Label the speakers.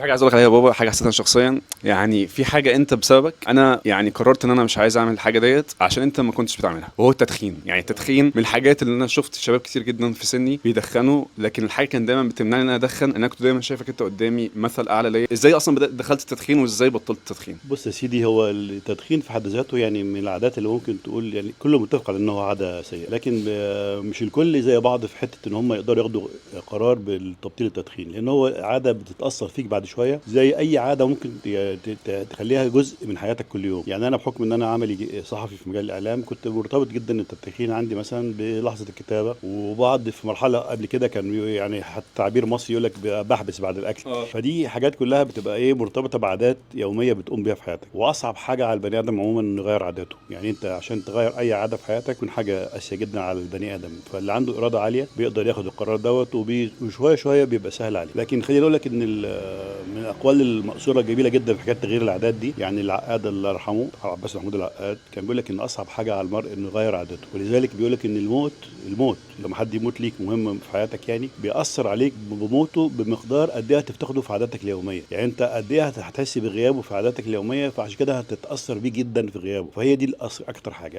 Speaker 1: حاجه عايز اقول لك عليها يا بابا، حاجه حسيتها شخصيا. يعني في حاجه انت بسببك انا يعني قررت ان انا مش عايز اعمل الحاجه ديت عشان انت ما كنتش بتعملها، وهو التدخين. يعني التدخين من الحاجات اللي انا شفت شباب كتير جدا في سني بيدخنوا، لكن الحاجه كان دايما بتمنعني ان انا ادخن. انا كنت دايما شايفك انت قدامي مثل اعلى ليا. ازاي اصلا بدات دخلت التدخين وازاي بطلت التدخين؟
Speaker 2: بص يا سيدي، هو التدخين في حد ذاته يعني من العادات اللي ممكن تقول يعني كله متفق على انه عاده سيئه، لكن مش الكل زي بعض في حته ان هم يقدروا ياخدوا قرار بالتبطيل التدخين، لان هو عاده بتتاثر فيك بعد شويه زي اي عاده ممكن تخليها جزء من حياتك كل يوم. يعني انا بحكم ان انا عملي صحفي في مجال الاعلام كنت مرتبط جدا التدخين عندي مثلا بلحظه الكتابه، وبعض في مرحله قبل كده كان يعني حتى تعبير مصري يقول لك بحبس بعد الاكل. فدي حاجات كلها بتبقى ايه مرتبطه بعادات يوميه بتقوم بيها في حياتك، واصعب حاجه على البني ادم عموما انه يغير عاداته. يعني انت عشان تغير اي عاده في حياتك تكون حاجه قاسيه جدا على البني ادم، فاللي عنده اراده عاليه بيقدر ياخد القرار دوت وشويه شويه بيبقى سهل عليه. لكن خليني اقول لك ان من الاقوال المأثوره الجميله جدا في حكايه تغيير العادات دي، يعني العقاد الله يرحمه عباس محمود العقاد كان بيقول لك ان اصعب حاجه على المرء انه يغير عادته، ولذلك بيقول لك ان الموت لما حد يموت ليك مهم في حياتك يعني بيأثر عليك بموته بمقدار قد ايه هتفتقده في عاداتك اليوميه. يعني انت قد ايه هتحس بغيابه في عاداتك اليوميه، فعشان كده هتتأثر بيه جدا في غيابه. فهي دي اكتر حاجه.